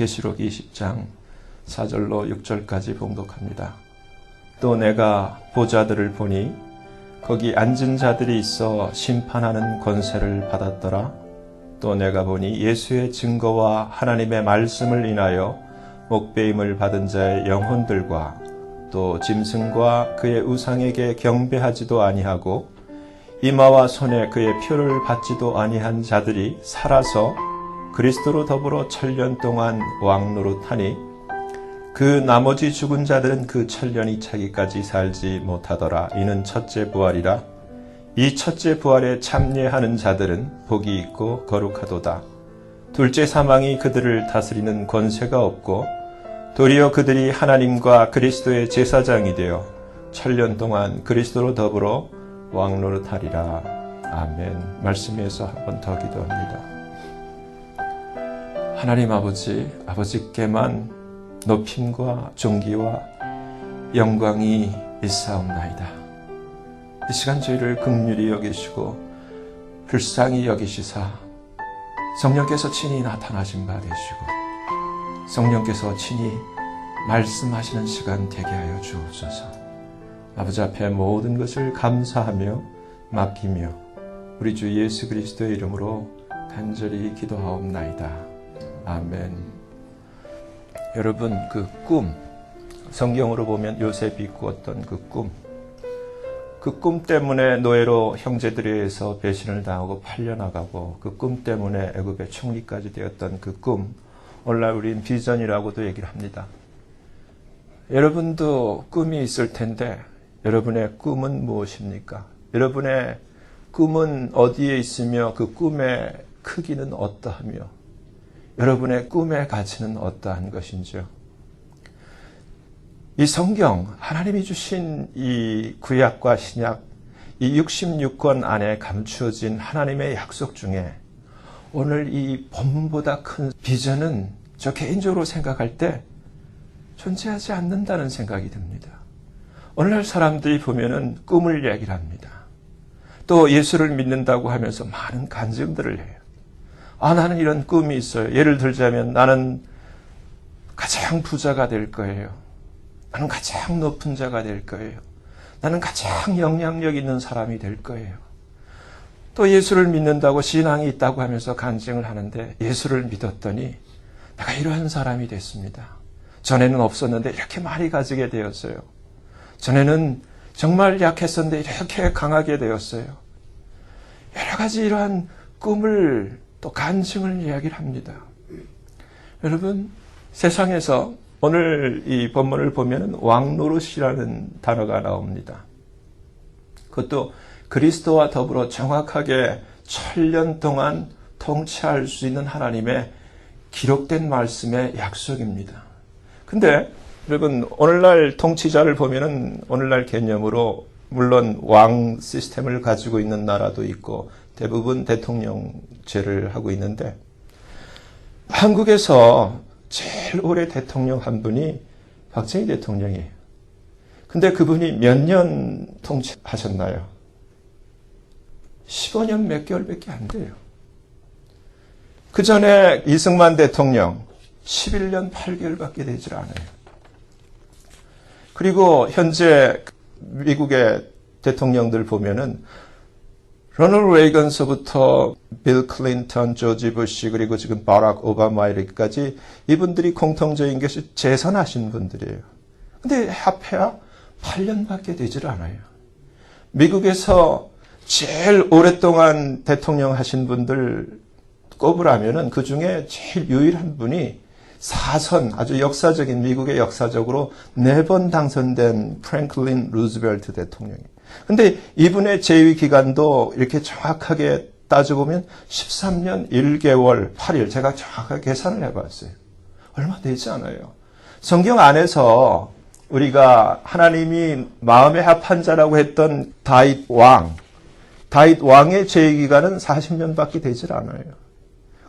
계시록 20장 4절로 6절까지 봉독합니다. 또 내가 보좌들을 보니 거기 앉은 자들이 있어 심판하는 권세를 받았더라. 또 내가 보니 예수의 증거와 하나님의 말씀을 인하여 목배임을 받은 자의 영혼들과 또 짐승과 그의 우상에게 경배하지도 아니하고 이마와 손에 그의 표를 받지도 아니한 자들이 살아서 그리스도로 더불어 천년 동안 왕노릇하니 그 나머지 죽은 자들은 그 천년이 차기까지 살지 못하더라. 이는 첫째 부활이라. 이 첫째 부활에 참여하는 자들은 복이 있고 거룩하도다. 둘째 사망이 그들을 다스리는 권세가 없고 도리어 그들이 하나님과 그리스도의 제사장이 되어 천년 동안 그리스도로 더불어 왕노릇하리라. 아멘. 말씀에서 한 번 더 기도합니다. 하나님 아버지께만 높임과 존귀와 영광이 있사옵나이다. 이 시간 저희를 긍휼히 여기시고 불쌍히 여기시사 성령께서 친히 나타나신 바 되시고 성령께서 친히 말씀하시는 시간 되게 하여 주옵소서. 아버지 앞에 모든 것을 감사하며 맡기며 우리 주 예수 그리스도의 이름으로 간절히 기도하옵나이다. 아멘. 여러분, 그 꿈, 성경으로 보면 요셉이 꾸었던 그 꿈 때문에 노예로 형제들에 의해서 배신을 당하고 팔려나가고 그 꿈 때문에 애굽의 총리까지 되었던 그 꿈, 오늘날 우린 비전이라고도 얘기를 합니다. 여러분도 꿈이 있을 텐데 여러분의 꿈은 무엇입니까? 여러분의 꿈은 어디에 있으며 그 꿈의 크기는 어떠하며 여러분의 꿈의 가치는 어떠한 것인지요? 이 성경, 하나님이 주신 이 구약과 신약, 이 66권 안에 감추어진 하나님의 약속 중에 오늘 이 본문보다 큰 비전은 저 개인적으로 생각할 때 존재하지 않는다는 생각이 듭니다. 오늘날 사람들이 보면은 꿈을 얘기를 합니다. 또 예수를 믿는다고 하면서 많은 간증들을 해요. 나는 이런 꿈이 있어요. 예를 들자면 나는 가장 부자가 될 거예요. 나는 가장 높은 자가 될 거예요. 나는 가장 영향력 있는 사람이 될 거예요. 또 예수를 믿는다고 신앙이 있다고 하면서 간증을 하는데 예수를 믿었더니 내가 이러한 사람이 됐습니다. 전에는 없었는데 이렇게 많이 가지게 되었어요. 전에는 정말 약했었는데 이렇게 강하게 되었어요. 여러 가지 이러한 꿈을 또 간증을 이야기를 합니다. 여러분, 세상에서 오늘 이 본문을 보면 왕노릇이라는 단어가 나옵니다. 그것도 그리스도와 더불어 정확하게 천년 동안 통치할 수 있는 하나님의 기록된 말씀의 약속입니다. 근데 여러분, 오늘날 통치자를 보면은 오늘날 개념으로 물론 왕 시스템을 가지고 있는 나라도 있고 대부분 대통령제를 하고 있는데 한국에서 제일 오래 대통령 한 분이 박정희 대통령이에요. 근데 그분이 몇 년 통치하셨나요? 15년 몇 개월밖에 안 돼요. 그 전에 이승만 대통령 11년 8개월밖에 되질 않아요. 그리고 현재 미국의 대통령들 보면은 로널드 레이건서부터 빌 클린턴, 조지 부시 그리고 지금 바락 오바마 이렇게까지 이분들이 공통적인 것이 재선하신 분들이에요. 근데 합해야 8년밖에 되질 않아요. 미국에서 제일 오랫동안 대통령 하신 분들 꼽으라면은 그 중에 제일 유일한 분이 4선, 아주 역사적인, 미국의 역사적으로 4번 당선된 프랭클린 루즈벨트 대통령이에요. 근데 이분의 재위 기간도 이렇게 정확하게 따져보면 13년 1개월 8일, 제가 정확하게 계산을 해봤어요. 얼마 되지 않아요. 성경 안에서 우리가 하나님이 마음에 합한 자라고 했던 다윗 왕의 재위 기간은 40년밖에 되질 않아요.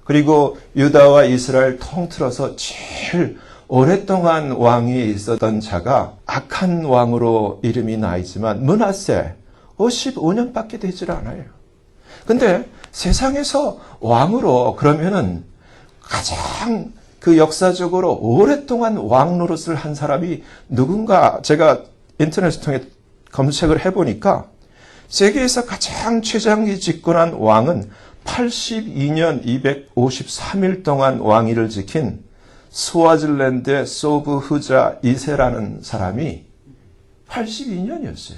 그리고 유다와 이스라엘 통틀어서 제일 오랫동안 왕이 있었던 자가 악한 왕으로 이름이 나 있지만 므낫세 55년밖에 되질 않아요. 근데 세상에서 왕으로 그러면은 가장 그 역사적으로 오랫동안 왕 노릇을 한 사람이 누군가 제가 인터넷을 통해 검색을 해보니까 세계에서 가장 최장기 집권한 왕은 82년 253일 동안 왕위를 지킨 스와질랜드의 소브 후자 2세라는 사람이 82년이었어요.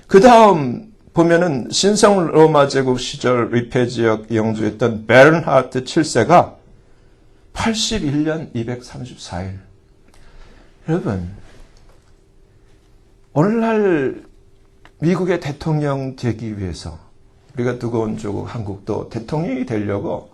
그 다음 보면은 신성 로마 제국 시절 리페 지역 영주했던 베른하르트 7세가 81년 234일. 여러분, 오늘날 미국의 대통령 되기 위해서 우리가 두고 온 조국 한국도 대통령이 되려고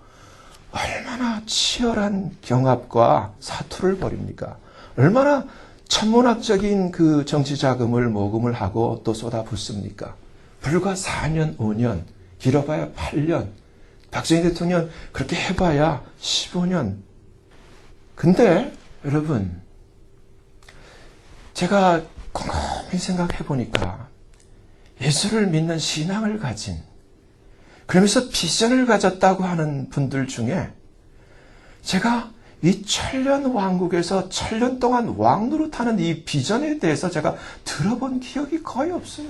얼마나 치열한 경합과 사투를 벌입니까? 얼마나 천문학적인 그 정치 자금을 모금을 하고 또 쏟아붓습니까? 불과 4년, 5년, 길어봐야 8년, 박정희 대통령 그렇게 해봐야 15년. 근데 여러분, 제가 곰곰이 생각해 보니까 예수를 믿는 신앙을 가진, 그러면서 비전을 가졌다고 하는 분들 중에 제가 이 천년 왕국에서 천년 동안 왕 노릇하는 이 비전에 대해서 제가 들어본 기억이 거의 없어요.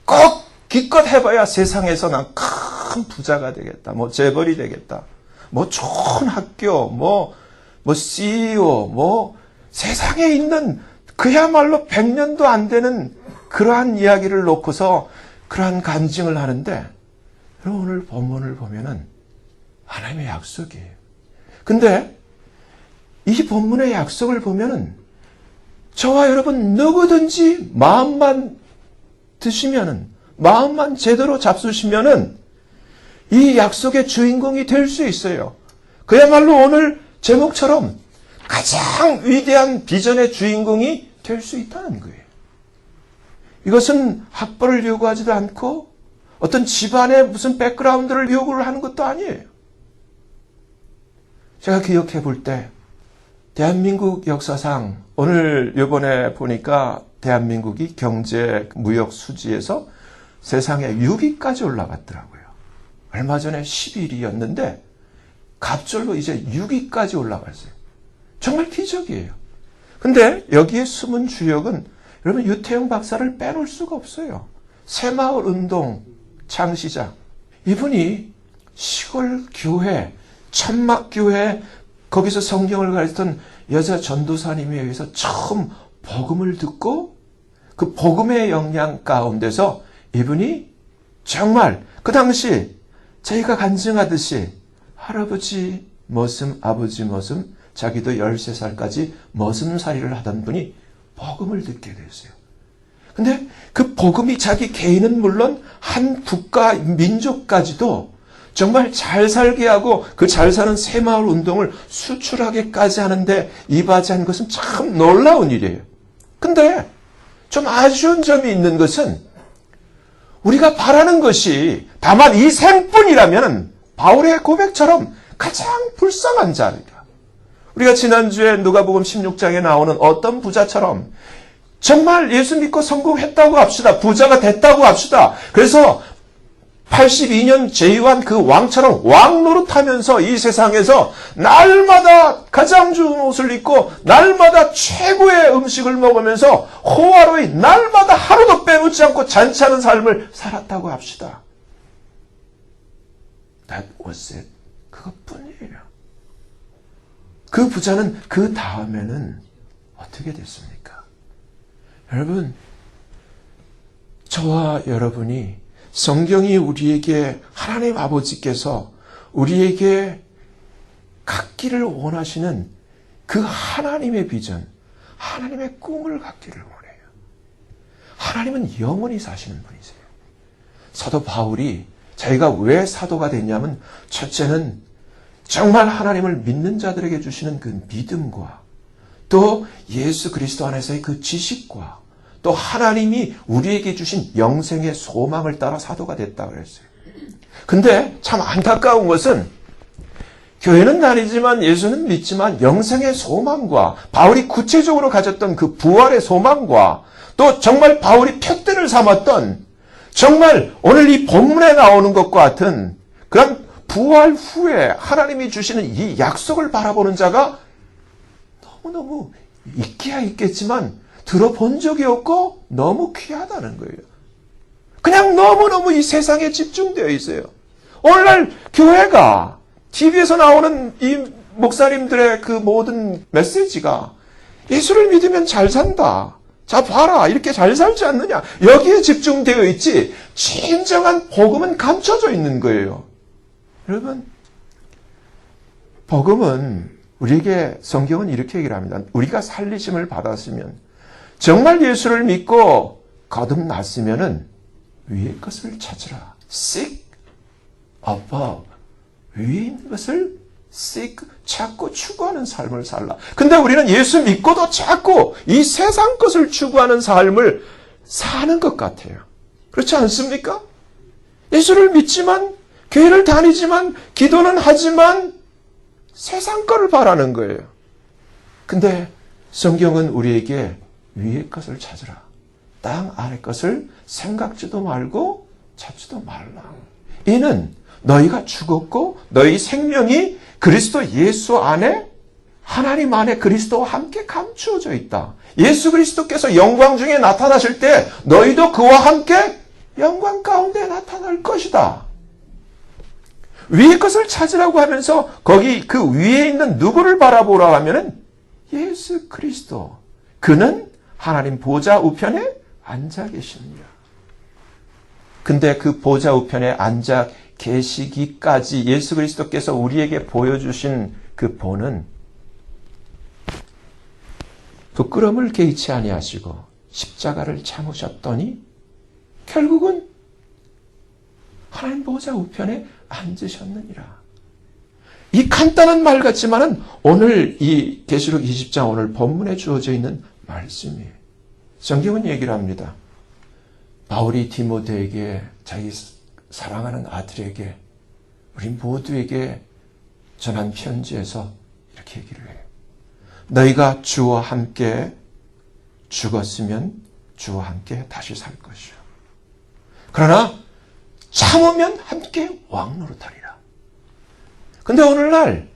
꼭 기껏 해봐야 세상에서 난 큰 부자가 되겠다, 뭐 재벌이 되겠다, 뭐 좋은 학교, 뭐 CEO, 뭐 세상에 있는 그야말로 100년도 안 되는 그러한 이야기를 놓고서 그러한 간증을 하는데, 오늘 본문을 보면은 하나님의 약속이에요. 근데 이 본문의 약속을 보면은 저와 여러분 누구든지 마음만 드시면은, 마음만 제대로 잡수시면은 이 약속의 주인공이 될 수 있어요. 그야말로 오늘 제목처럼 가장 위대한 비전의 주인공이 될 수 있다는 거예요. 이것은 학벌을 요구하지도 않고 어떤 집안의 무슨 백그라운드를 요구를 하는 것도 아니에요. 제가 기억해 볼 때 대한민국 역사상 오늘 이번에 보니까 대한민국이 경제 무역 수지에서 세상에 6위까지 올라갔더라고요. 얼마 전에 11위였는데 갑절로 이제 6위까지 올라갔어요. 정말 기적이에요. 근데 여기에 숨은 주역은 여러분 유태영 박사를 빼놓을 수가 없어요. 새마을 운동 창시자. 이분이 시골 교회, 천막교회, 거기서 성경을 가르쳤던 여자 전도사님에 의해서 처음 복음을 듣고 그 복음의 영향 가운데서 이분이 정말 그 당시 저희가 간증하듯이 할아버지 머슴, 아버지 머슴, 자기도 13살까지 머슴살이를 하던 분이 복음을 듣게 됐어요. 근데 그 복음이 자기 개인은 물론 한 국가, 민족까지도 정말 잘 살게 하고 그 잘 사는 새마을 운동을 수출하게까지 하는데 이바지한 것은 참 놀라운 일이에요. 근데 좀 아쉬운 점이 있는 것은 우리가 바라는 것이 다만 이 생뿐이라면 바울의 고백처럼 가장 불쌍한 자입니다. 우리가 지난주에 누가복음 16장에 나오는 어떤 부자처럼 정말 예수 믿고 성공했다고 합시다. 부자가 됐다고 합시다. 그래서 82년 제위한 그 왕처럼 왕 노릇하면서 이 세상에서 날마다 가장 좋은 옷을 입고 날마다 최고의 음식을 먹으면서 호화로이 날마다 하루도 빼놓지 않고 잔치하는 삶을 살았다고 합시다. That was it. 그것뿐이에요. 그 부자는 그 다음에는 어떻게 됐습니까? 여러분, 저와 여러분이 성경이 우리에게 하나님 아버지께서 우리에게 갖기를 원하시는 그 하나님의 비전, 하나님의 꿈을 갖기를 원해요. 하나님은 영원히 사시는 분이세요. 사도 바울이 자기가 왜 사도가 됐냐면 첫째는 정말 하나님을 믿는 자들에게 주시는 그 믿음과 또 예수 그리스도 안에서의 그 지식과 또 하나님이 우리에게 주신 영생의 소망을 따라 사도가 됐다고 그랬어요. 근데 참 안타까운 것은 교회는 다니지만 예수는 믿지만 영생의 소망과 바울이 구체적으로 가졌던 그 부활의 소망과 또 정말 바울이 표대를 삼았던 정말 오늘 이 본문에 나오는 것과 같은 그런 부활 후에 하나님이 주시는 이 약속을 바라보는 자가 너무너무 있기야 있겠지만 들어본 적이 없고 너무 귀하다는 거예요. 그냥 너무너무 이 세상에 집중되어 있어요. 오늘날 교회가 TV에서 나오는 이 목사님들의 그 모든 메시지가 예수를 믿으면 잘 산다. 자 봐라 이렇게 잘 살지 않느냐. 여기에 집중되어 있지 진정한 복음은 감춰져 있는 거예요. 여러분 복음은 우리에게 성경은 이렇게 얘기를 합니다. 우리가 살리심을 받았으면 정말 예수를 믿고 거듭났으면은 위의 것을 찾으라. Seek above. 위에 있는 것을 seek, 찾고 추구하는 삶을 살라. 근데 우리는 예수 믿고도 자꾸 이 세상 것을 추구하는 삶을 사는 것 같아요. 그렇지 않습니까? 예수를 믿지만, 교회를 다니지만, 기도는 하지만 세상 거를 바라는 거예요. 근데 성경은 우리에게 위의 것을 찾으라. 땅 아래 것을 생각지도 말고 찾지도 말라. 이는 너희가 죽었고 너희 생명이 그리스도 예수 안에 하나님 안에 그리스도와 함께 감추어져 있다. 예수 그리스도께서 영광 중에 나타나실 때 너희도 그와 함께 영광 가운데 나타날 것이다. 위의 것을 찾으라고 하면서 거기 그 위에 있는 누구를 바라보라 하면은 예수 그리스도. 그는 하나님 보좌 우편에 앉아 계십니다. 근데 그 보좌 우편에 앉아 계시기까지 예수 그리스도께서 우리에게 보여주신 그 본은 부끄러움을 개의치 아니하시고 십자가를 참으셨더니 결국은 하나님 보좌 우편에 앉으셨느니라. 이 간단한 말 같지만은 오늘 이 계시록 20장 오늘 본문에 주어져 있는 말씀이에요. 성경은 얘기를 합니다. 바울이 디모데에게 자기 사랑하는 아들에게 우리 모두에게 전한 편지에서 이렇게 얘기를 해요. 너희가 주와 함께 죽었으면 주와 함께 다시 살 것이요. 그러나 참으면 함께 왕노릇하리라. 근데 오늘날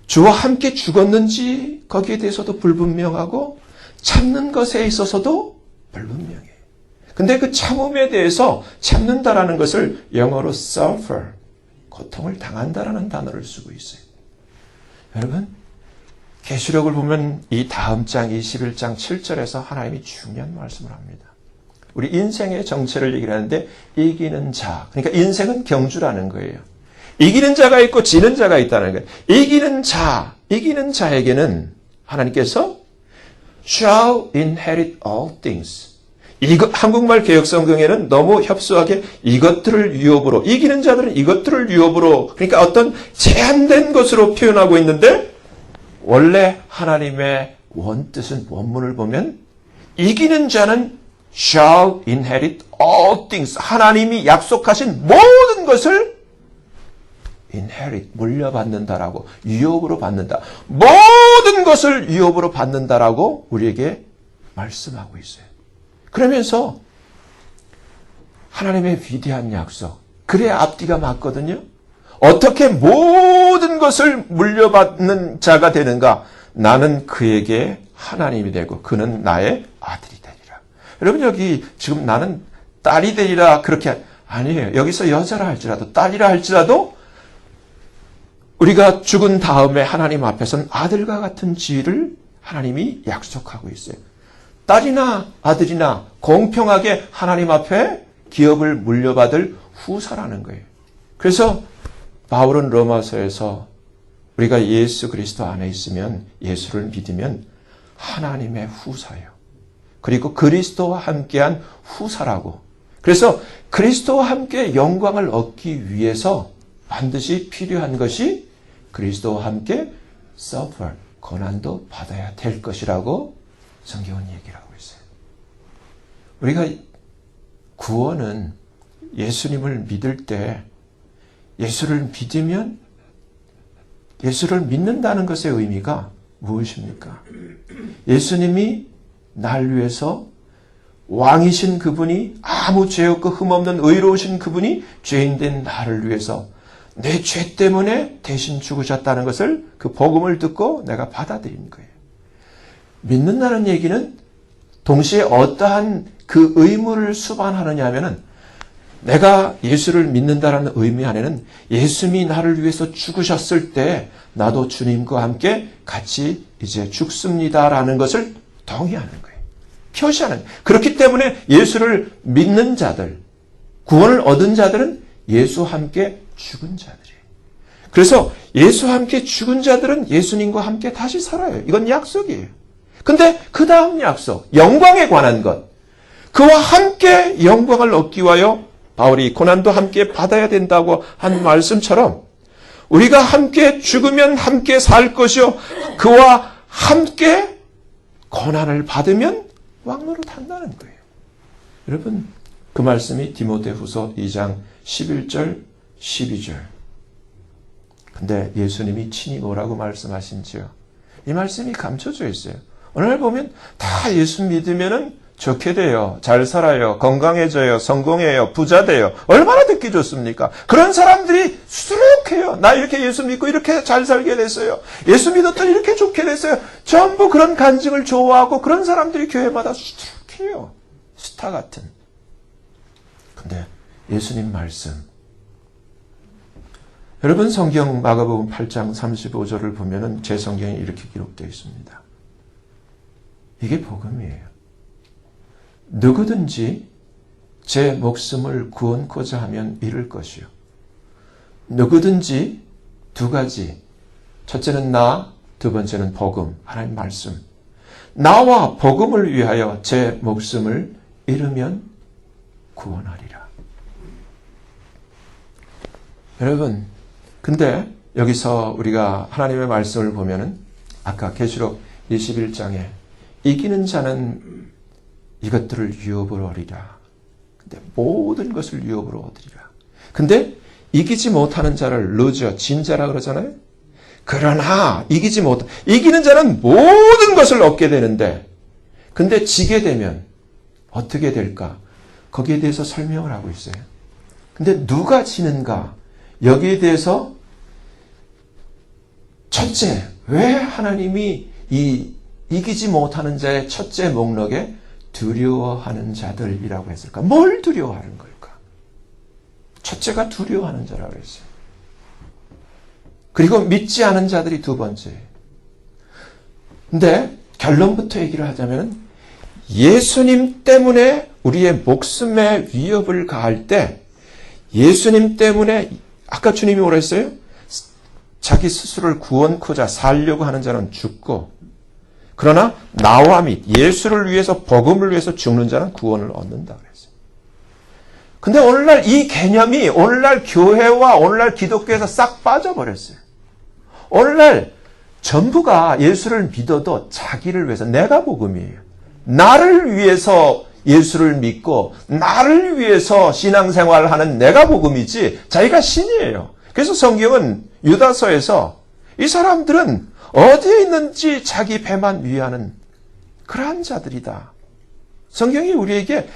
주와 함께 죽었는지 거기에 대해서도 불분명하고 참는 것에 있어서도 불분명해요. 근데 그 참음에 대해서 참는다라는 것을 영어로 suffer, 고통을 당한다라는 단어를 쓰고 있어요. 여러분, 계시록을 보면 이 다음 장 21장 7절에서 하나님이 중요한 말씀을 합니다. 우리 인생의 정체를 얘기를 하는데 이기는 자, 그러니까 인생은 경주라는 거예요. 이기는 자가 있고 지는 자가 있다는 거예요. 이기는 자에게는 하나님께서 shall inherit all things. 한국말 개혁성경에는 너무 협소하게 이것들을 유업으로, 이기는 자들은 이것들을 유업으로, 그러니까 어떤 제한된 것으로 표현하고 있는데 원래 하나님의 원뜻은 원문을 보면 이기는 자는 shall inherit all things. 하나님이 약속하신 모든 것을 inherit, 물려받는다라고, 유업으로 받는다. 모든 것을 유업으로 받는다라고 우리에게 말씀하고 있어요. 그러면서 하나님의 위대한 약속, 그래야 앞뒤가 맞거든요. 어떻게 모든 것을 물려받는 자가 되는가? 나는 그에게 하나님이 되고 그는 나의 아들이 되리라. 여러분 여기 지금 나는 딸이 되리라 그렇게 아니에요. 여기서 여자라 할지라도 딸이라 할지라도 우리가 죽은 다음에 하나님 앞에서는 아들과 같은 지위를 하나님이 약속하고 있어요. 딸이나 아들이나 공평하게 하나님 앞에 기업을 물려받을 후사라는 거예요. 그래서 바울은 로마서에서 우리가 예수 그리스도 안에 있으면, 예수를 믿으면 하나님의 후사예요. 그리고 그리스도와 함께한 후사라고. 그래서 그리스도와 함께 영광을 얻기 위해서 반드시 필요한 것이 그리스도와 함께 suffer, 고난도 받아야 될 것이라고 성경은 얘기를 하고 있어요. 우리가 구원은 예수님을 믿을 때 예수를 믿으면 예수를 믿는다는 것의 의미가 무엇입니까? 예수님이 날 위해서 왕이신 그분이 아무 죄 없고 흠없는 의로우신 그분이 죄인된 나를 위해서 내 죄 때문에 대신 죽으셨다는 것을 그 복음을 듣고 내가 받아들인 거예요. 믿는다는 얘기는 동시에 어떠한 그 의무를 수반하느냐 하면은 내가 예수를 믿는다는 의미 안에는 예수님이 나를 위해서 죽으셨을 때 나도 주님과 함께 같이 이제 죽습니다라는 것을 동의하는 거예요. 표시하는 거예요. 그렇기 때문에 예수를 믿는 자들, 구원을 얻은 자들은 예수와 함께 죽은 자들이에요. 그래서 예수와 함께 죽은 자들은 예수님과 함께 다시 살아요. 이건 약속이에요. 근데 그 다음 약속, 영광에 관한 것, 그와 함께 영광을 얻기 위하여 바울이 고난도 함께 받아야 된다고 한 말씀처럼 우리가 함께 죽으면 함께 살 것이요 그와 함께 고난을 받으면 왕노릇 한다는 거예요. 여러분, 그 말씀이 디모데후서 2장 11절 12절. 근데 예수님이 친히 뭐라고 말씀하신지요? 이 말씀이 감춰져 있어요. 오늘 보면 다 예수 믿으면은 좋게 돼요. 잘 살아요. 건강해져요. 성공해요. 부자 돼요. 얼마나 듣기 좋습니까? 그런 사람들이 수룩해요. 나 이렇게 예수 믿고 이렇게 잘 살게 됐어요. 예수 믿었더니 이렇게 좋게 됐어요. 전부 그런 간증을 좋아하고 그런 사람들이 교회마다 수룩해요. 스타 같은. 근데 예수님 말씀. 여러분 성경 마가복음 8장 35절을 보면은 제 성경에 이렇게 기록되어 있습니다. 이게 복음이에요. 누구든지 제 목숨을 구원코자 하면 잃을 것이요. 누구든지 두 가지. 첫째는 나, 두 번째는 복음, 하나님 말씀. 나와 복음을 위하여 제 목숨을 잃으면 구원하리라. 여러분, 근데 여기서 우리가 하나님의 말씀을 보면은 아까 계시록 21장에 이기는 자는 이것들을 유업으로 얻으리라. 근데 모든 것을 유업으로 얻으리라. 근데 이기지 못하는 자를 루저, 진자라 그러잖아요. 그러나 이기는 자는 모든 것을 얻게 되는데 근데 지게 되면 어떻게 될까? 거기에 대해서 설명을 하고 있어요. 근데 누가 지는가? 여기에 대해서 첫째, 왜 하나님이 이기지 못하는 자의 첫째 목록에 두려워하는 자들이라고 했을까? 뭘 두려워하는 걸까? 첫째가 두려워하는 자라고 했어요. 그리고 믿지 않은 자들이 두 번째. 근데 결론부터 얘기를 하자면 예수님 때문에 우리의 목숨에 위협을 가할 때 예수님 때문에 아까 주님이 뭐라 했어요? 자기 스스로를 구원코자 살려고 하는 자는 죽고 그러나 나와 및 예수를 위해서 복음을 위해서 죽는 자는 구원을 얻는다 그랬어요. 근데 오늘날 이 개념이 오늘날 교회와 오늘날 기독교에서 싹 빠져버렸어요. 오늘날 전부가 예수를 믿어도 자기를 위해서 내가 복음이에요. 나를 위해서 예수를 믿고 나를 위해서 신앙생활을 하는 내가 복음이지 자기가 신이에요. 그래서 성경은 유다서에서 이 사람들은 어디에 있는지 자기 배만 위하는 그러한 자들이다. 성경이 우리에게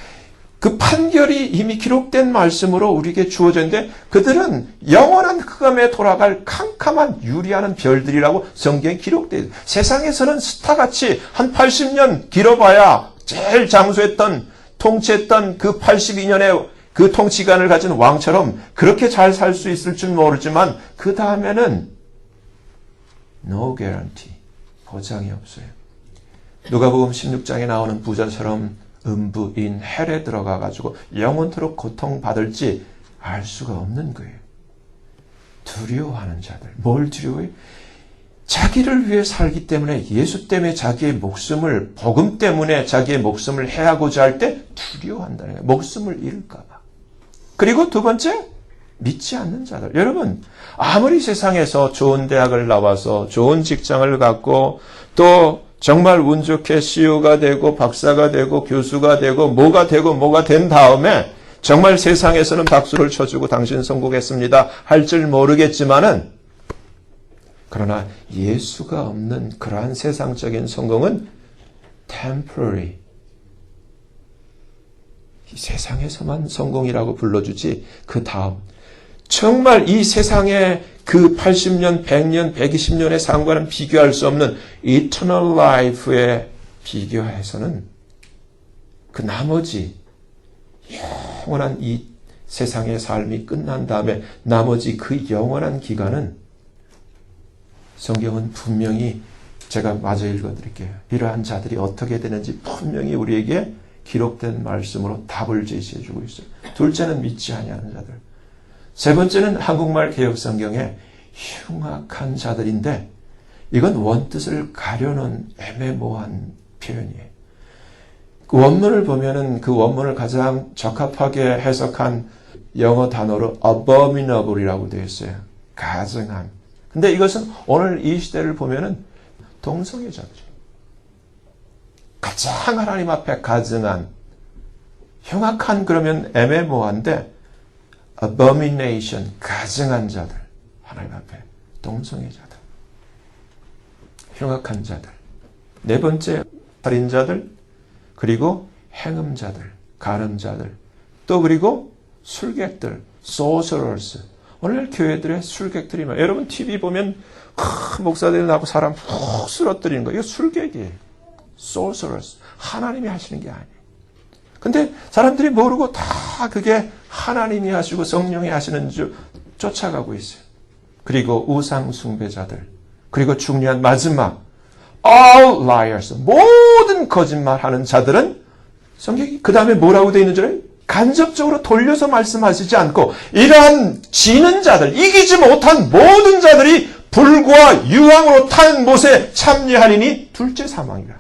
그 판결이 이미 기록된 말씀으로 우리에게 주어져 있는데 그들은 영원한 흑암에 돌아갈 캄캄한 유리하는 별들이라고 성경에 기록되어 있어요. 세상에서는 스타같이 한 80년 길어봐야 제일 장수했던 통치했던 그 82년의 그 통치관을 가진 왕처럼 그렇게 잘 살 수 있을 줄 모르지만 그 다음에는 no guarantee. 보장이 없어요. 누가복음 16장에 나오는 부자처럼 음부인 헬에 들어가 가지고 영원토록 고통받을지 알 수가 없는 거예요. 두려워하는 자들. 뭘 두려워해? 자기를 위해 살기 때문에 예수 때문에 자기의 목숨을 복음 때문에 자기의 목숨을 해하고자 할 때 두려워한다는 거예요. 목숨을 잃을까 봐. 그리고 두 번째 믿지 않는 자들. 여러분 아무리 세상에서 좋은 대학을 나와서 좋은 직장을 갖고 또 정말 운 좋게 CEO가 되고 박사가 되고 교수가 되고 뭐가 된 다음에 정말 세상에서는 박수를 쳐주고 당신 성공했습니다 할 줄 모르겠지만은 그러나 예수가 없는 그러한 세상적인 성공은 temporary. 이 세상에서만 성공이라고 불러주지 그 다음 정말 이 세상의 그 80년, 100년, 120년의 삶과는 비교할 수 없는 eternal life에 비교해서는 그 나머지 영원한 이 세상의 삶이 끝난 다음에 나머지 그 영원한 기간은 성경은 분명히 제가 마저 읽어드릴게요. 이러한 자들이 어떻게 되는지 분명히 우리에게 기록된 말씀으로 답을 제시해주고 있어요. 둘째는 믿지 아니하는 자들. 세 번째는 한국말 개혁성경에 흉악한 자들인데 이건 원뜻을 가려놓은 애매모호한 표현이에요. 그 원문을 보면은 그 원문을 가장 적합하게 해석한 영어 단어로 abominable이라고 되어 있어요. 가증한. 근데 이것은 오늘 이 시대를 보면은 동성애자들. 가장 하나님 앞에 가증한, 흉악한 그러면 애매모호한데 abomination, 가증한 자들. 하나님 앞에 동성애자들. 흉악한 자들. 네 번째 살인자들, 그리고 행음자들, 간음자들, 또 그리고 술객들, sorcerers. 오늘 교회들의 술객들이 많아요. 여러분 TV 보면 목사들이 나고 사람 푹 쓰러뜨리는 거 이거 술객이에요. sorcerers. 하나님이 하시는 게 아니에요. 근데 사람들이 모르고 다 그게 하나님이 하시고 성령이 하시는 줄 쫓아가고 있어요. 그리고 우상 숭배자들, 그리고 중요한 마지막 all liars, 모든 거짓말하는 자들은 성경이 그 다음에 뭐라고 되어 있는 줄 알아요? 간접적으로 돌려서 말씀하시지 않고 이러한 지는 자들, 이기지 못한 모든 자들이 불과 유황으로 탄 못에 참여하리니 둘째 사망이라.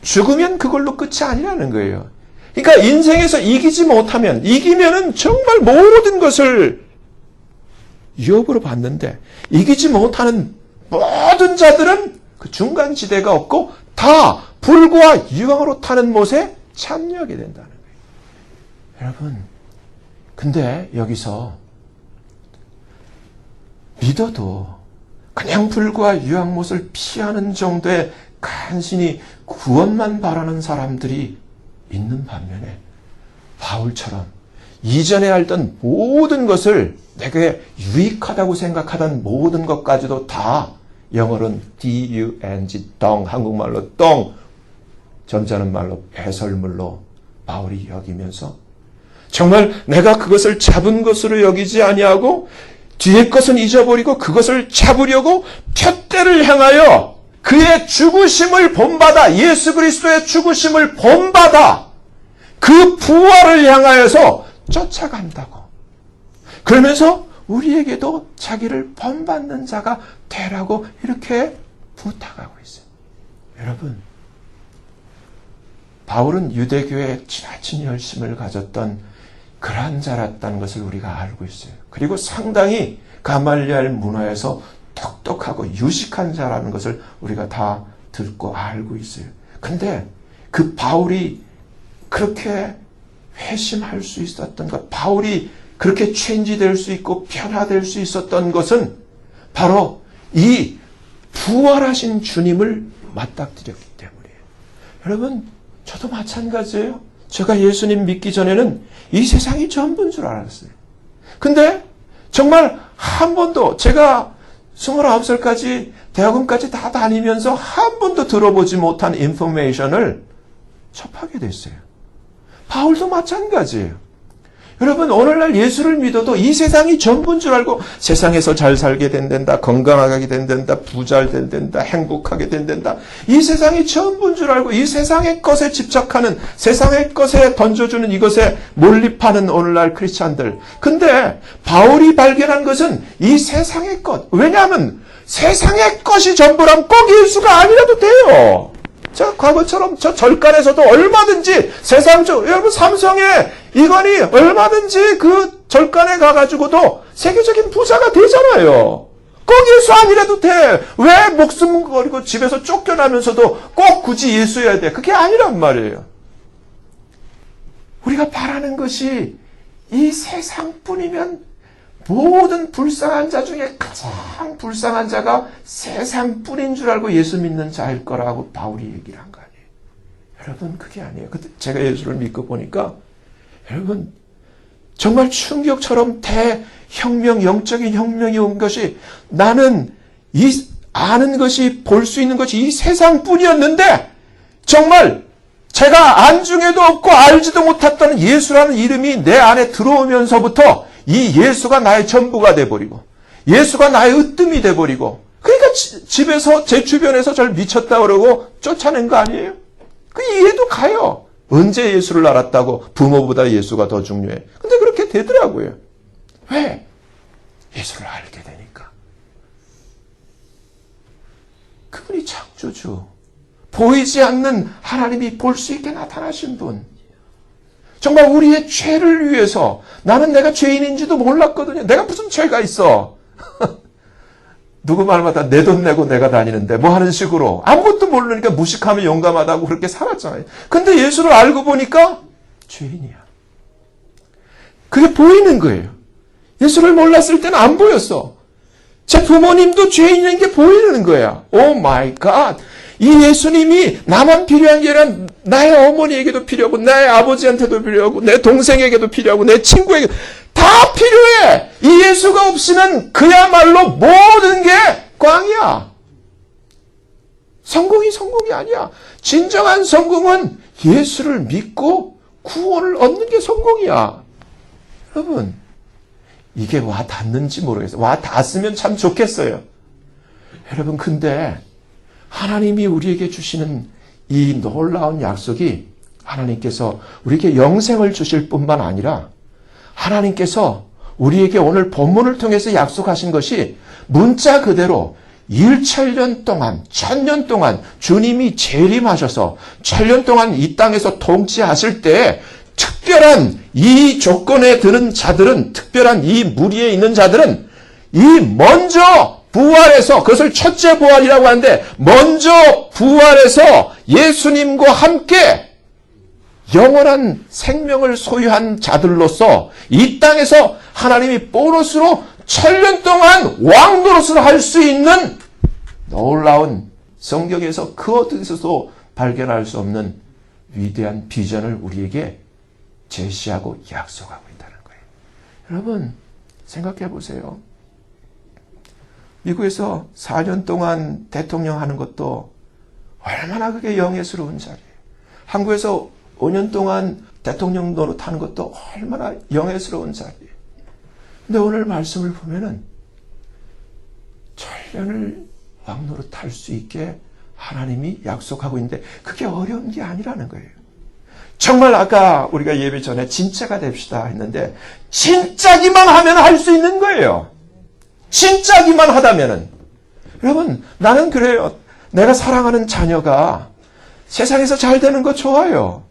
죽으면 그걸로 끝이 아니라는 거예요. 그러니까 인생에서 이기지 못하면, 이기면은 정말 모든 것을 유업으로 받는데 이기지 못하는 모든 자들은 그 중간 지대가 없고 다 불과 유황으로 타는 못에 참여하게 된다는 거예요. 여러분, 근데 여기서 믿어도 그냥 불과 유황못을 피하는 정도의 간신히 구원만 바라는 사람들이 있는 반면에 바울처럼 이전에 알던 모든 것을 내게 유익하다고 생각하던 모든 것까지도 다 영어로는 D-U-N-G, 덩, 한국말로 덩, 점잖은 말로 배설물로 바울이 여기면서 정말 내가 그것을 잡은 것으로 여기지 아니하고 뒤의 것은 잊어버리고 그것을 잡으려고 푯대를 향하여 그의 죽으심을 본받아, 예수 그리스도의 죽으심을 본받아 그 부활을 향하여서 쫓아간다고. 그러면서 우리에게도 자기를 본받는 자가 되라고 이렇게 부탁하고 있어요. 여러분, 바울은 유대교에 지나친 열심을 가졌던 그러한 자였다는 것을 우리가 알고 있어요. 그리고 상당히 가말리엘 문화에서 똑똑하고 유식한 자라는 것을 우리가 다 듣고 알고 있어요. 근데 그 바울이 그렇게 회심할 수 있었던 것, 바울이 그렇게 체인지될 수 있고 변화될 수 있었던 것은 바로 이 부활하신 주님을 맞닥뜨렸기 때문이에요. 여러분, 저도 마찬가지예요. 제가 예수님 믿기 전에는 이 세상이 전부인 줄 알았어요. 근데 정말 한 번도 제가 29살까지 대학원까지 다 다니면서 한 번도 들어보지 못한 인포메이션을 접하게 됐어요. 바울도 마찬가지예요. 여러분, 오늘날 예수를 믿어도 이 세상이 전부인 줄 알고 세상에서 잘 살게 된단다, 건강하게 된단다, 부잘 된단다, 행복하게 된단다. 이 세상이 전부인 줄 알고 이 세상의 것에 집착하는, 세상의 것에 던져주는 이것에 몰입하는 오늘날 크리스찬들. 근데 바울이 발견한 것은 이 세상의 것. 왜냐하면 세상의 것이 전부라면 꼭 예수가 아니라도 돼요. 자, 과거처럼 저 절간에서도 얼마든지 세상적, 여러분 삼성의 이건희 얼마든지 그 절간에 가가지고도 세계적인 부자가 되잖아요. 꼭 예수 아니라도 돼. 왜 목숨 걸고 집에서 쫓겨나면서도 꼭 굳이 예수여야 돼. 그게 아니란 말이에요. 우리가 바라는 것이 이 세상뿐이면 모든 불쌍한 자 중에 가장 불쌍한 자가 세상뿐인 줄 알고 예수 믿는 자일 거라고 바울이 얘기를 한 거 아니에요. 여러분, 그게 아니에요. 그때 제가 예수를 믿고 보니까 여러분, 정말 충격처럼 대혁명, 영적인 혁명이 온 것이 나는 이 아는 것이 볼 수 있는 것이 이 세상뿐이었는데 정말 제가 안중에도 없고 알지도 못했던 예수라는 이름이 내 안에 들어오면서부터 이 예수가 나의 전부가 돼버리고 예수가 나의 으뜸이 돼버리고 그러니까 집에서 제 주변에서 저를 미쳤다 그러고 쫓아낸 거 아니에요? 그 이해도 가요. 언제 예수를 알았다고 부모보다 예수가 더 중요해. 근데 그렇게 되더라고요. 왜? 예수를 알게 되니까. 그분이 창조주. 보이지 않는 하나님이 볼 수 있게 나타나신 분. 정말 우리의 죄를 위해서 나는 내가 죄인인지도 몰랐거든요. 내가 무슨 죄가 있어. 누구 말마다 내 돈 내고 내가 다니는데 뭐 하는 식으로 아무것도 모르니까 무식하면 용감하다고 그렇게 살았잖아요. 근데 예수를 알고 보니까 죄인이야. 그게 보이는 거예요. 예수를 몰랐을 때는 안 보였어. 제 부모님도 죄인인 게 보이는 거야. 오 마이 갓. 이 예수님이 나만 필요한 게 아니라 나의 어머니에게도 필요하고 나의 아버지한테도 필요하고 내 동생에게도 필요하고 내 친구에게 다 필요해. 이 예수가 없이는 그야말로 모든 게 꽝이야. 성공이 아니야. 진정한 성공은 예수를 믿고 구원을 얻는 게 성공이야. 여러분, 이게 와 닿는지 모르겠어요. 와 닿았으면 참 좋겠어요. 여러분, 근데 하나님이 우리에게 주시는 이 놀라운 약속이 하나님께서 우리에게 영생을 주실 뿐만 아니라 하나님께서 우리에게 오늘 본문을 통해서 약속하신 것이 문자 그대로 1천년 동안, 1000년 동안 주님이 재림하셔서 1000년 동안 이 땅에서 통치하실 때 특별한 이 조건에 드는 자들은, 특별한 이 무리에 있는 자들은 이 먼저 부활해서, 그것을 첫째 부활이라고 하는데 먼저 부활해서 예수님과 함께 영원한 생명을 소유한 자들로서 이 땅에서 하나님이 보너스로 1000년 동안 왕 노릇을 할 수 있는 놀라운 성경에서 그 어디서도 발견할 수 없는 위대한 비전을 우리에게 제시하고 약속하고 있다는 거예요. 여러분, 생각해 보세요. 미국에서 4년 동안 대통령 하는 것도 얼마나 그게 영예스러운 자리예요. 한국에서 5년 동안 대통령 노릇하는 것도 얼마나 영예스러운 자리예요. 근데 오늘 말씀을 보면은 1000년을 왕노릇할 수 있게 하나님이 약속하고 있는데 그게 어려운 게 아니라는 거예요. 정말 아까 우리가 예배 전에 진짜가 됩시다 했는데 진짜기만 하면 할 수 있는 거예요. 진짜기만 하다면은. 여러분, 나는 그래요. 내가 사랑하는 자녀가 세상에서 잘 되는 거 좋아요.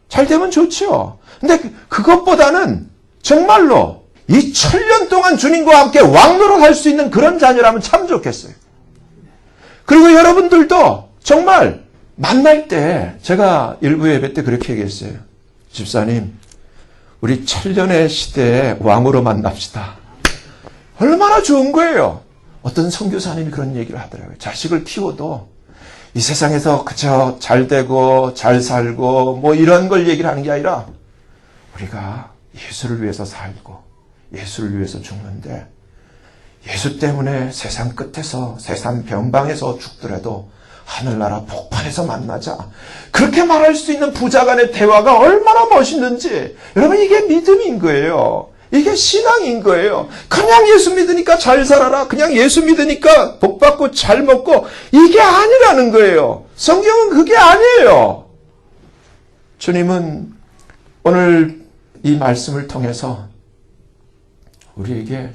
잘 되면 좋죠. 근데 그것보다는 정말로 이 1000년 동안 주님과 함께 왕노릇 할 수 있는 그런 자녀라면 참 좋겠어요. 그리고 여러분들도 정말 만날 때 제가 일부 예배 때 그렇게 얘기했어요. 집사님, 우리 1000년의 시대에 왕으로 만납시다. 얼마나 좋은 거예요. 어떤 선교사님이 그런 얘기를 하더라고요. 자식을 키워도 이 세상에서 그저 잘 되고 잘 살고 뭐 이런 걸 얘기를 하는 게 아니라 우리가 예수를 위해서 살고 예수를 위해서 죽는데 예수 때문에 세상 끝에서 세상 변방에서 죽더라도 하늘나라 복판에서 만나자. 그렇게 말할 수 있는 부자 간의 대화가 얼마나 멋있는지. 여러분, 이게 믿음인 거예요. 이게 신앙인 거예요. 그냥 예수 믿으니까 잘 살아라. 그냥 예수 믿으니까 복 받고 잘 먹고 이게 아니라는 거예요. 성경은 그게 아니에요. 주님은 오늘 이 말씀을 통해서 우리에게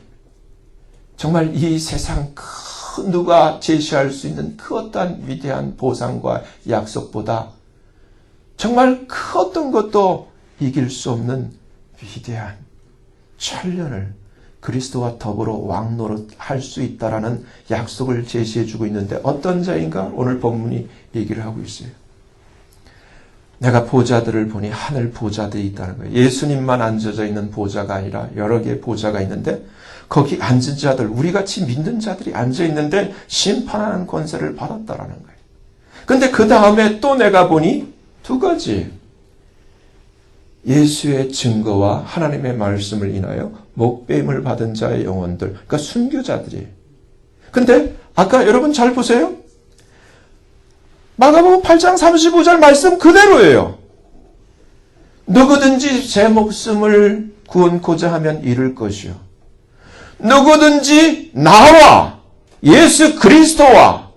정말 이 세상 그 누가 제시할 수 있는 그 어떠한 위대한 보상과 약속보다 정말 그 어떤 것도 이길 수 없는 위대한 1000년을 그리스도와 더불어 왕노릇 할 수 있다라는 약속을 제시해 주고 있는데 어떤 자인가? 오늘 본문이 얘기를 하고 있어요. 내가 보좌들을 보니 하늘 보좌들이 있다는 거예요. 예수님만 앉아져 있는 보좌가 아니라 여러 개의 보좌가 있는데 거기 앉은 자들, 우리같이 믿는 자들이 앉아 있는데 심판하는 권세를 받았다라는 거예요. 근데 그 다음에 또 내가 보니 두 가지. 예수의 증거와 하나님의 말씀을 인하여 목배임을 받은 자의 영혼들, 그러니까 순교자들이. 근데 아까 여러분 잘 보세요. 마가복음 8장 35절 말씀 그대로예요. 누구든지 제 목숨을 구원코자 하면 잃을 것이요. 누구든지 나와 예수 그리스도와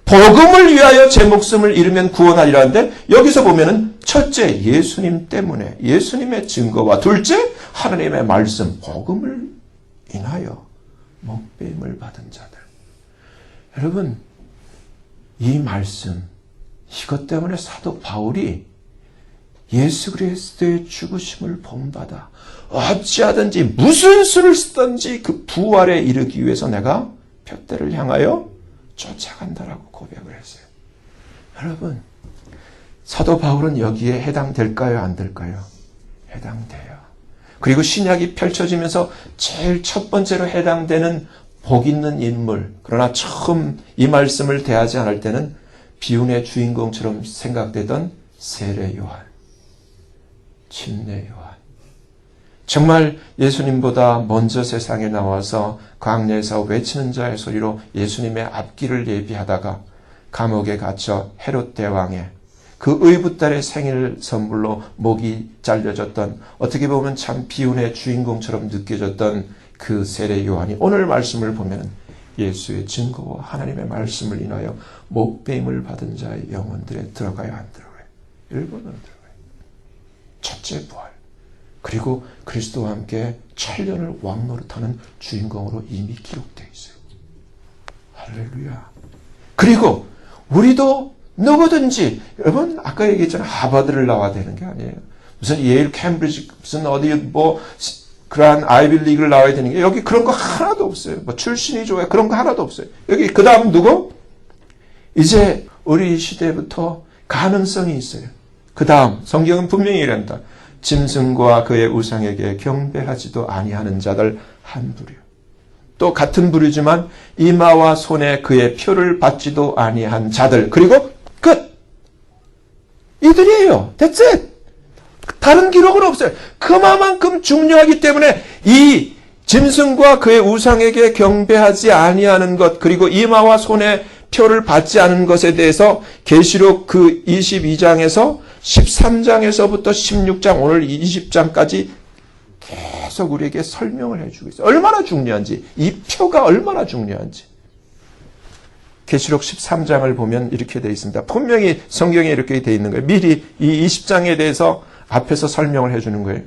복음을 위하여 제 목숨을 잃으면 구원하리라는데, 여기서 보면은 첫째 예수님 때문에, 예수님의 증거와 둘째 하나님의 말씀 복음을 인하여 목배임을 받은 자들. 여러분, 이 말씀, 이것 때문에 사도 바울이 예수 그리스도의 죽으심을 본받아 어찌하든지 무슨 수를 쓰든지 그 부활에 이르기 위해서 내가 푯대를 향하여 쫓아간다라고 고백을 했어요. 여러분, 사도 바울은 여기에 해당될까요? 안 될까요? 해당돼요. 그리고 신약이 펼쳐지면서 제일 첫 번째로 해당되는 복 있는 인물, 그러나 처음 이 말씀을 대하지 않을 때는 비운의 주인공처럼 생각되던 세례 요한, 침례 요한. 정말 예수님보다 먼저 세상에 나와서 광야에서 외치는 자의 소리로 예수님의 앞길을 예비하다가 감옥에 갇혀 헤롯 대왕의 그 의붓달의 생일 선물로 목이 잘려졌던, 어떻게 보면 참 비운의 주인공처럼 느껴졌던 그 세례 요한이 오늘 말씀을 보면 예수의 증거와 하나님의 말씀을 인하여 목배임을 받은 자의 영혼들에 들어가야 안 들어가요? 1번으로 들어가요. 첫째 부활. 그리고 그리스도와 함께 천년을 왕노릇하는 주인공으로 이미 기록되어 있어요. 할렐루야. 그리고 우리도 누구든지, 여러분 아까 얘기했잖아요. 하버드를 나와야 되는 게 아니에요. 무슨 예일, 캠브리지, 무슨 어디 그러한 아이빌리그를 나와야 되는 게, 여기 그런 거 하나도 없어요. 출신이 좋아요. 그런 거 하나도 없어요. 여기 그 다음 누구? 이제 우리 시대부터 가능성이 있어요. 그 다음 성경은 분명히 이란다. 짐승과 그의 우상에게 경배하지도 아니하는 자들 한 부류. 또 같은 부류지만 이마와 손에 그의 표를 받지도 아니한 자들. 그리고 끝. 이들이에요. That's it. 다른 기록은 없어요. 그만큼 중요하기 때문에 이 짐승과 그의 우상에게 경배하지 아니하는 것, 그리고 이마와 손에 표를 받지 않은 것에 대해서 계시록 그 22장에서 13장에서부터 16장 오늘 20장까지 계속 우리에게 설명을 해주고 있어요. 얼마나 중요한지, 이 표가 얼마나 중요한지. 계시록 13장을 보면 이렇게 되어 있습니다. 분명히 성경에 이렇게 되어 있는 거예요. 미리 이 20장에 대해서 앞에서 설명을 해주는 거예요.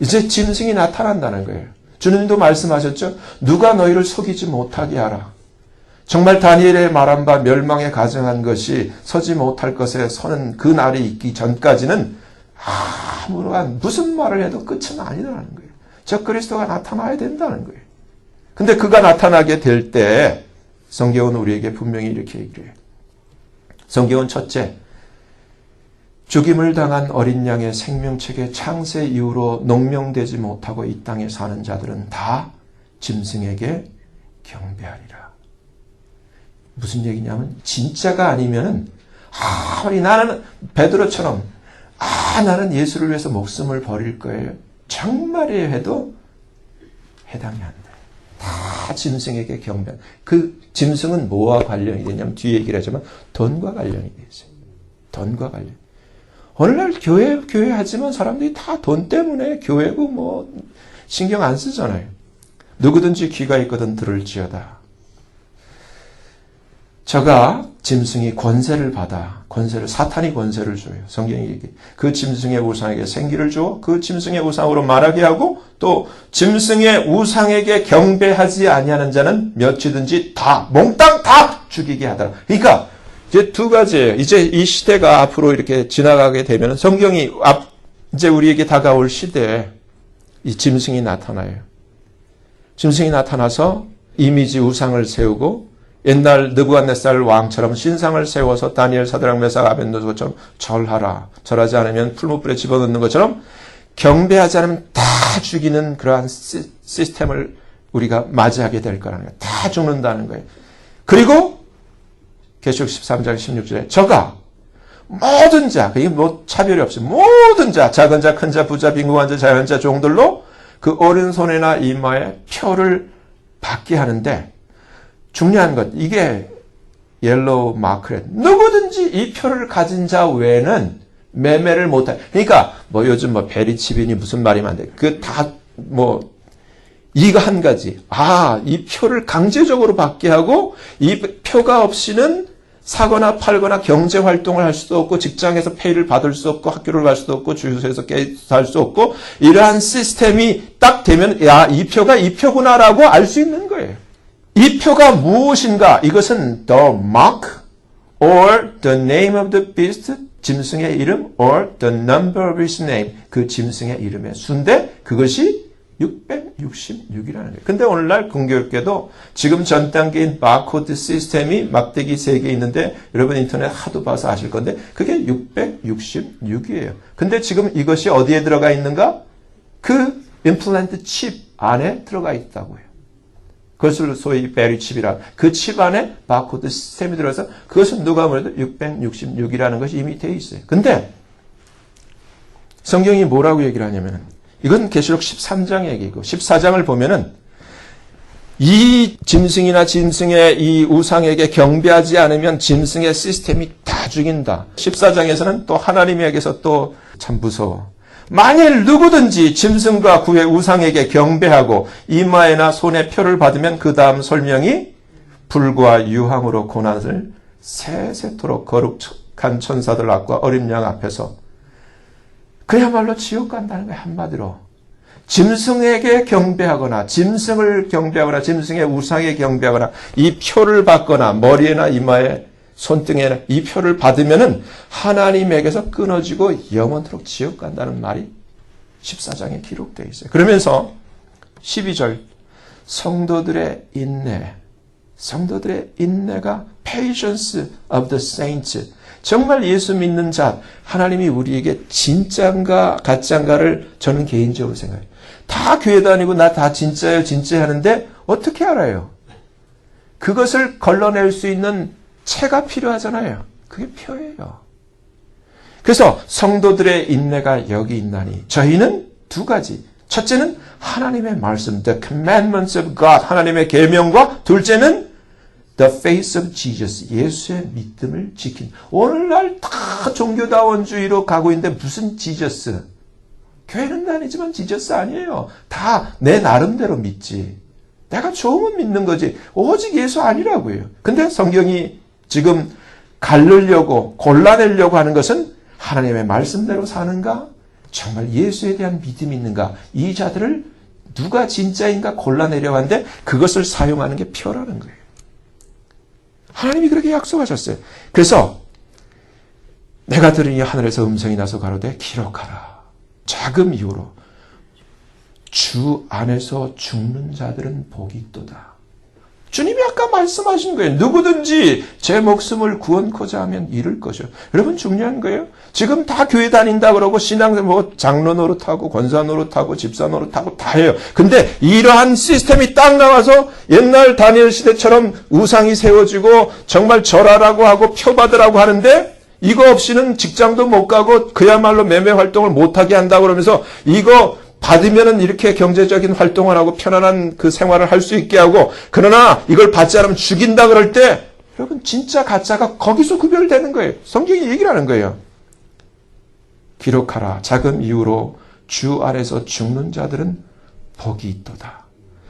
이제 짐승이 나타난다는 거예요. 주님도 말씀하셨죠. 누가 너희를 속이지 못하게 하라. 정말 다니엘의 말한 바 멸망에 가증한 것이 서지 못할 것에 서는 그 날이 있기 전까지는 아무런 무슨 말을 해도 끝은 아니라는 거예요. 저 그리스도가 나타나야 된다는 거예요. 근데 그가 나타나게 될 때 성경은 우리에게 분명히 이렇게 얘기를 해요. 성경은 첫째, 죽임을 당한 어린 양의 생명책의 창세 이후로 농명되지 못하고 이 땅에 사는 자들은 다 짐승에게 경배하리라. 무슨 얘기냐면 진짜가 아니면은 아무리 나는 베드로처럼 나는 예수를 위해서 목숨을 버릴 거예요. 정말이에요 해도 해당이 안 돼요. 다 짐승에게 경배. 그 짐승은 뭐와 관련이 되냐면 뒤에 얘기를 하지만 돈과 관련이 돼 있어요. 돈과 관련. 오늘날 교회 하지만 사람들이 다 돈 때문에 교회고 신경 안 쓰잖아요. 누구든지 귀가 있거든 들을지어다. 저가 짐승이 권세를 받아, 사탄이 권세를 줘요. 성경이 얘기해. 그 짐승의 우상에게 생기를 줘, 그 짐승의 우상으로 말하게 하고, 또 짐승의 우상에게 경배하지 아니하는 자는 몇이든지 다, 몽땅 다 죽이게 하더라. 그러니까 이제 두 가지예요. 이제 이 시대가 앞으로 이렇게 지나가게 되면 성경이 이제 우리에게 다가올 시대에 이 짐승이 나타나요. 짐승이 나타나서 이미지 우상을 세우고 옛날 느부갓네살 왕처럼 신상을 세워서 다니엘, 사드락, 메삭, 아벳느고처럼 절하라. 절하지 않으면 풀무불에 집어넣는 것처럼 경배하지 않으면 다 죽이는 그러한 시스템을 우리가 맞이하게 될 거라는 거예요. 다 죽는다는 거예요. 그리고 계시록 13장 16절에 저가 모든 자, 이게 뭐 차별이 없이 모든 자, 작은 자, 큰 자, 부자, 빈곤한 자, 자연자, 종들로 그 오른손이나 이마에 표를 받게 하는데 중요한 것, 이게 옐로우 마크렛. 누구든지 이 표를 가진 자 외에는 매매를 못해. 그러니까 뭐 요즘 뭐 베리치빈이 무슨 말이면 안 돼. 그 다 뭐 이거 한 가지. 이 표를 강제적으로 받게 하고 이 표가 없이는 사거나 팔거나 경제 활동을 할 수도 없고 직장에서 페이를 받을 수 없고 학교를 갈 수도 없고 주유소에서 살 수 없고 이러한 시스템이 딱 되면 이 표가 이 표구나라고 알 수 있는 거예요. 이 표가 무엇인가? 이것은 the mark or the name of the beast, 짐승의 이름, or the number of his name, 그 짐승의 이름의 수인데 그것이 666이라는 거예요. 근데 오늘날 공교롭게도 지금 전 단계인 바코드 시스템이 막대기 3개 있는데 여러분 인터넷 하도 봐서 아실 건데 그게 666이에요. 근데 지금 이것이 어디에 들어가 있는가? 그 임플란트 칩 안에 들어가 있다고 해요. 그것을 소위 베리 칩이라 그 칩 안에 바코드 시스템이 들어서 그것은 누가 뭐래도 666이라는 것이 이미 되어 있어요. 근데 성경이 뭐라고 얘기를 하냐면 이건 계시록 13장 얘기고 14장을 보면은 이 짐승이나 짐승의 이 우상에게 경배하지 않으면 짐승의 시스템이 다 죽인다. 14장에서는 또 하나님에게서 또 참 무서워. 만일 누구든지 짐승과 그의 우상에게 경배하고 이마에나 손에 표를 받으면 그 다음 설명이 불과 유황으로 고난을 세세토록 거룩한 천사들 앞과 어린 양 앞에서 그야말로 지옥 간다는 거예요. 한마디로. 짐승에게 경배하거나 짐승을 경배하거나 짐승의 우상에 경배하거나 이 표를 받거나 머리에나 이마에 손등에 이 표를 받으면은 하나님에게서 끊어지고 영원토록 지옥 간다는 말이 14장에 기록되어 있어요. 그러면서 12절 성도들의 인내가 patience of the saints. 정말 예수 믿는 자, 하나님이 우리에게 진짜인가 가짜인가를 저는 개인적으로 생각해요. 다 교회 다니고 나 다 진짜예요, 진짜 하는데 어떻게 알아요? 그것을 걸러낼 수 있는 채가 필요하잖아요. 그게 표예요. 그래서 성도들의 인내가 여기 있나니 저희는 두 가지. 첫째는 하나님의 말씀, the commandments of God, 하나님의 계명과 둘째는 the face of Jesus, 예수의 믿음을 지킨. 오늘날 다 종교다원주의로 가고 있는데 무슨 지저스? 교회는 다니지만 지저스 아니에요. 다 내 나름대로 믿지. 내가 좋으면 믿는 거지. 오직 예수 아니라고요. 근데 성경이 지금 가르려고 골라내려고 하는 것은 하나님의 말씀대로 사는가? 정말 예수에 대한 믿음이 있는가? 이 자들을 누가 진짜인가 골라내려고 하는데 그것을 사용하는 게 표라는 거예요. 하나님이 그렇게 약속하셨어요. 그래서 내가 들으니 하늘에서 음성이 나서 가로되 기록하라. 자금 이후로 주 안에서 죽는 자들은 복이 있도다. 주님이 아까 말씀하신 거예요. 누구든지 제 목숨을 구원코자 하면 잃을 것이요. 여러분 중요한 거예요. 지금 다 교회 다닌다 그러고 신앙 뭐 장로 노릇하고 권사 노릇하고 집사 노릇하고 다 해요. 근데 이러한 시스템이 딱 나와서 옛날 다니엘 시대처럼 우상이 세워지고 정말 절하라고 하고 표 받으라고 하는데 이거 없이는 직장도 못 가고 그야말로 매매 활동을 못하게 한다고 그러면서 이거 받으면은 이렇게 경제적인 활동을 하고 편안한 그 생활을 할 수 있게 하고 그러나 이걸 받지 않으면 죽인다 그럴 때 여러분 진짜 가짜가 거기서 구별되는 거예요. 성경이 얘기를 하는 거예요. 기록하라. 자금 이후로 주 안에서 죽는 자들은 복이 있도다.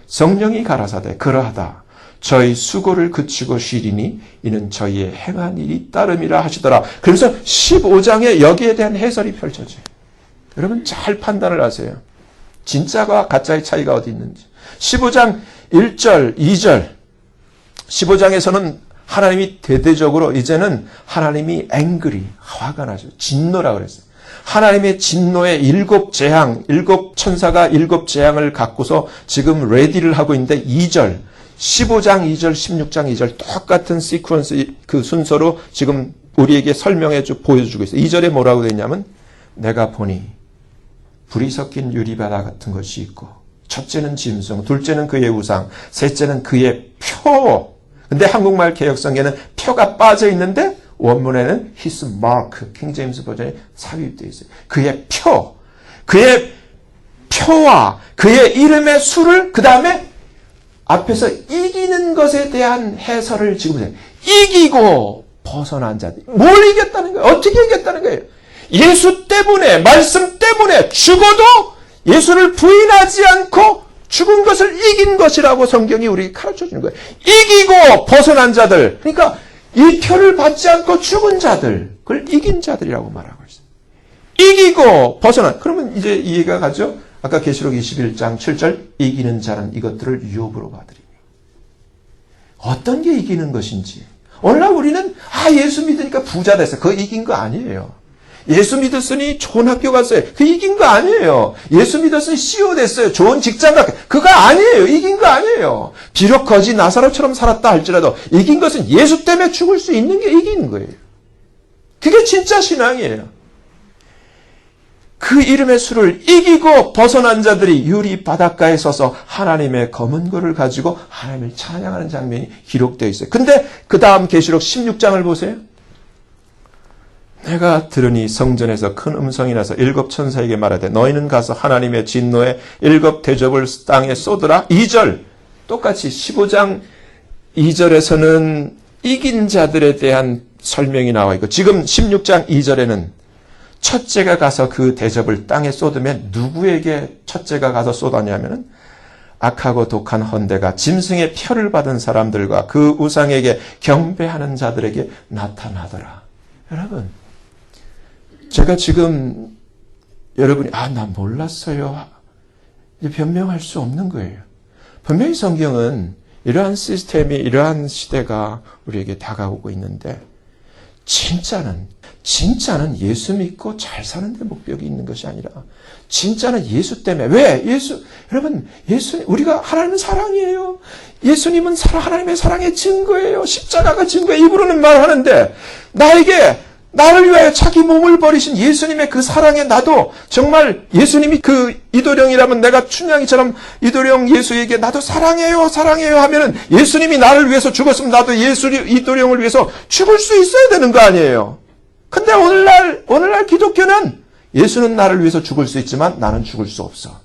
성령이 가라사대 그러하다. 저희 수고를 그치고 쉬리니 이는 저희의 행한 일이 따름이라 하시더라. 그래서 15장에 여기에 대한 해설이 펼쳐져요. 여러분 잘 판단을 하세요. 진짜와 가짜의 차이가 어디 있는지. 15장 1절, 2절. 15장에서는 하나님이 대대적으로 이제는 하나님이 angry, 화가 나죠. 진노라고 그랬어요. 하나님의 진노의 7재앙, 7천사가 7재앙을 갖고서 지금 레디를 하고 있는데 2절, 15장 2절, 16장 2절 똑같은 시퀀스 그 순서로 지금 우리에게 설명해 보여주고 있어요. 2절에 뭐라고 되냐면 내가 보니 불이 섞인 유리바다 같은 것이 있고 첫째는 짐승, 둘째는 그의 우상, 셋째는 그의 표. 근데 한국말 개혁성에는 표가 빠져 있는데 원문에는 his mark, 킹제임스 버전에 삽입되어 있어요. 그의 표, 그의 표와 그의 이름의 수를 그 다음에 앞에서 이기는 것에 대한 해설을 지금 해요. 이기고 벗어난 자들. 뭘 이겼다는 거예요? 어떻게 이겼다는 거예요? 예수 때문에, 말씀 때문에 죽어도 예수를 부인하지 않고 죽은 것을 이긴 것이라고 성경이 우리에게 가르쳐 주는 거예요. 이기고 벗어난 자들. 그러니까 이 표를 받지 않고 죽은 자들. 그걸 이긴 자들이라고 말하고 있어요. 이기고 벗어난. 그러면 이제 이해가 가죠? 아까 계시록 21장 7절 이기는 자는 이것들을 유업으로 받으리니. 어떤 게 이기는 것인지. 오늘날 우리는 예수 믿으니까 부자 됐어요. 그거 이긴 거 아니에요. 예수 믿었으니 좋은 학교 갔어요. 그 이긴 거 아니에요. 예수 믿었으니 CEO 됐어요. 좋은 직장 갔어요. 그거 아니에요. 이긴 거 아니에요. 비록 거지 나사로처럼 살았다 할지라도 이긴 것은 예수 때문에 죽을 수 있는 게 이기는 거예요. 그게 진짜 신앙이에요. 그 이름의 수를 이기고 벗어난 자들이 유리 바닷가에 서서 하나님의 검은 고를 가지고 하나님을 찬양하는 장면이 기록되어 있어요. 근데 그 다음 계시록 16장을 보세요. 내가 들으니 성전에서 큰 음성이 나서 7 천사에게 말하되 너희는 가서 하나님의 진노의 7 대접을 땅에 쏟으라. 2절 똑같이 15장 2절에서는 이긴 자들에 대한 설명이 나와 있고 지금 16장 2절에는 첫째가 가서 그 대접을 땅에 쏟으면 누구에게 첫째가 가서 쏟았냐면은 악하고 독한 헌대가 짐승의 표를 받은 사람들과 그 우상에게 경배하는 자들에게 나타나더라. 여러분, 제가 지금 여러분이 나 몰랐어요. 변명할 수 없는 거예요. 분명히 성경은 이러한 시스템이 이러한 시대가 우리에게 다가오고 있는데 진짜는 예수 믿고 잘 사는 데 목적이 있는 것이 아니라 진짜는 예수 때문에. 왜? 여러분, 우리가 하나님은 사랑이에요. 예수님은 하나님의 사랑의 증거예요. 십자가가 증거예요. 입으로는 말하는데 나를 위하여 자기 몸을 버리신 예수님의 그 사랑에 나도 정말 예수님이 그 이도령이라면 내가 춘향이처럼 이도령 예수에게 나도 사랑해요 하면은 예수님이 나를 위해서 죽었으면 나도 이도령을 위해서 죽을 수 있어야 되는 거 아니에요. 근데 오늘날 기독교는 예수는 나를 위해서 죽을 수 있지만 나는 죽을 수 없어.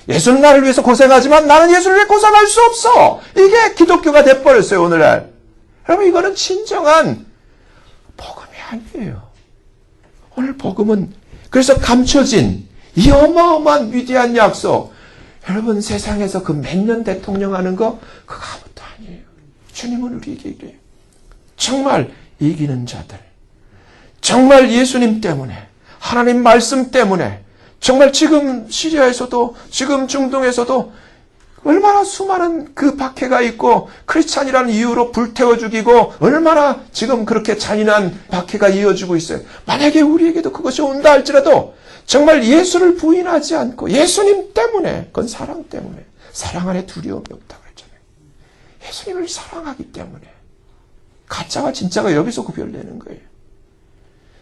예수는 나를 위해서 고생하지만 나는 예수를 위해 고생할 수 없어. 이게 기독교가 돼버렸어요, 오늘날. 여러분, 이거는 진정한 복음이 아니에요. 오늘 복음은 그래서 감춰진 이 어마어마한 위대한 약속. 여러분, 세상에서 그 몇 년 대통령 하는 거 그거 아무것도 아니에요. 주님은 우리에게 이래요. 정말 이기는 자들. 정말 예수님 때문에, 하나님 말씀 때문에, 정말 지금 시리아에서도, 지금 중동에서도 얼마나 수많은 그 박해가 있고 크리스찬이라는 이유로 불태워 죽이고 얼마나 지금 그렇게 잔인한 박해가 이어지고 있어요. 만약에 우리에게도 그것이 온다 할지라도 정말 예수를 부인하지 않고 예수님 때문에, 그건 사랑 때문에, 사랑 안에 두려움이 없다고 했잖아요. 예수님을 사랑하기 때문에 가짜와 진짜가 여기서 구별되는 거예요.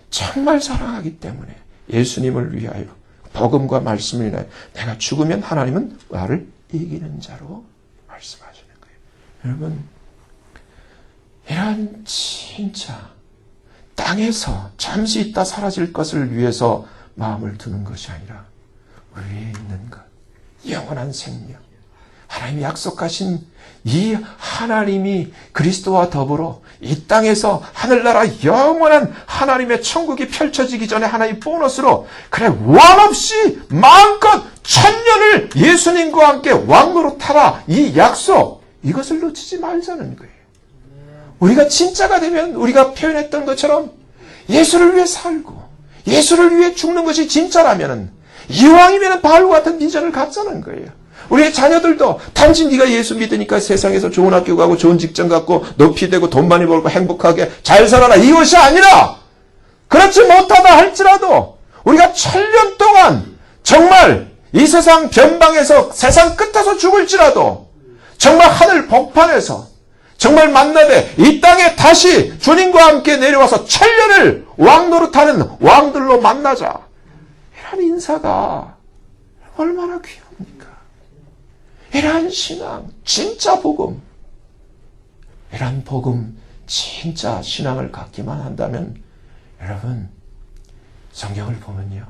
정말 사랑하기 때문에 예수님을 위하여 복음과 말씀을 인하여 내가 죽으면 하나님은 나를 이기는 자로 말씀하시는 거예요. 여러분, 이런 진짜 땅에서 잠시 있다 사라질 것을 위해서 마음을 두는 것이 아니라 위에 있는 것, 영원한 생명, 하나님이 약속하신 이 하나님이 그리스도와 더불어 이 땅에서 하늘나라 영원한 하나님의 천국이 펼쳐지기 전에 하나의 보너스로 그래 원 없이 마음껏 1000년을 예수님과 함께 왕노릇하라, 이 약속, 이것을 놓치지 말자는 거예요. 우리가 진짜가 되면 우리가 표현했던 것처럼 예수를 위해 살고 예수를 위해 죽는 것이 진짜라면 이왕이면 바울과 같은 비전을 갖자는 거예요. 우리의 자녀들도 단지 네가 예수 믿으니까 세상에서 좋은 학교 가고 좋은 직장 갖고 높이 되고 돈 많이 벌고 행복하게 잘 살아라, 이것이 아니라 그렇지 못하다 할지라도 우리가 1000년 동안 정말 이 세상 변방에서 세상 끝에서 죽을지라도 정말 하늘 복판에서 정말 만나되 이 땅에 다시 주님과 함께 내려와서 1000년을 왕노릇하는 왕들로 만나자, 이런 인사가 얼마나 귀합니까? 이러한 신앙, 진짜 복음, 이러한 복음 진짜 신앙을 갖기만 한다면 여러분 성경을 보면요.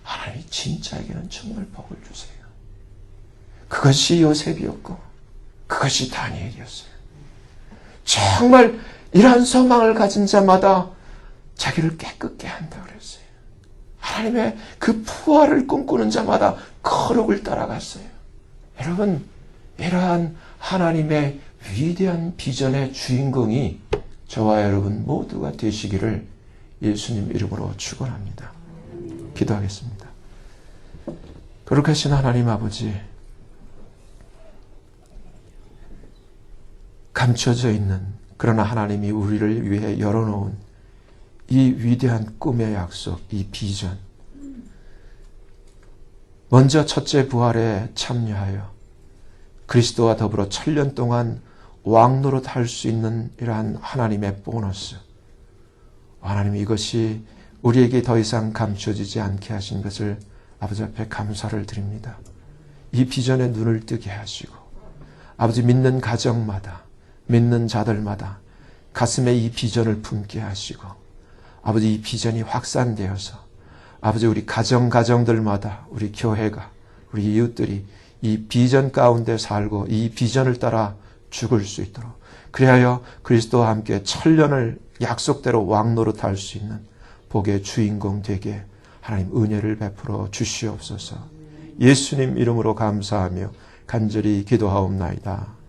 하나님이 진짜에게는 정말 복을 주세요. 그것이 요셉이었고 그것이 다니엘이었어요. 정말 이러한 소망을 가진 자마다 자기를 깨끗게 한다 그랬어요. 하나님의 그 부활을 꿈꾸는 자마다 거룩을 따라갔어요. 여러분, 이러한 하나님의 위대한 비전의 주인공이 저와 여러분 모두가 되시기를 예수님 이름으로 축원합니다. 기도하겠습니다. 거룩하신 하나님 아버지, 감춰져 있는 그러나 하나님이 우리를 위해 열어놓은 이 위대한 꿈의 약속, 이 비전. 먼저 첫째 부활에 참여하여 그리스도와 더불어 1000년 동안 왕노릇 할 수 있는 이러한 하나님의 보너스. 하나님, 이것이 우리에게 더 이상 감춰지지 않게 하신 것을 아버지 앞에 감사를 드립니다. 이 비전에 눈을 뜨게 하시고 아버지 믿는 가정마다, 믿는 자들마다 가슴에 이 비전을 품게 하시고 아버지 이 비전이 확산되어서 아버지 우리 가정들마다 우리 교회가 우리 이웃들이 이 비전 가운데 살고 이 비전을 따라 죽을 수 있도록 그리하여 그리스도와 함께 1000년을 약속대로 왕노릇할 수 있는 복의 주인공 되게 하나님 은혜를 베풀어 주시옵소서. 예수님 이름으로 감사하며 간절히 기도하옵나이다.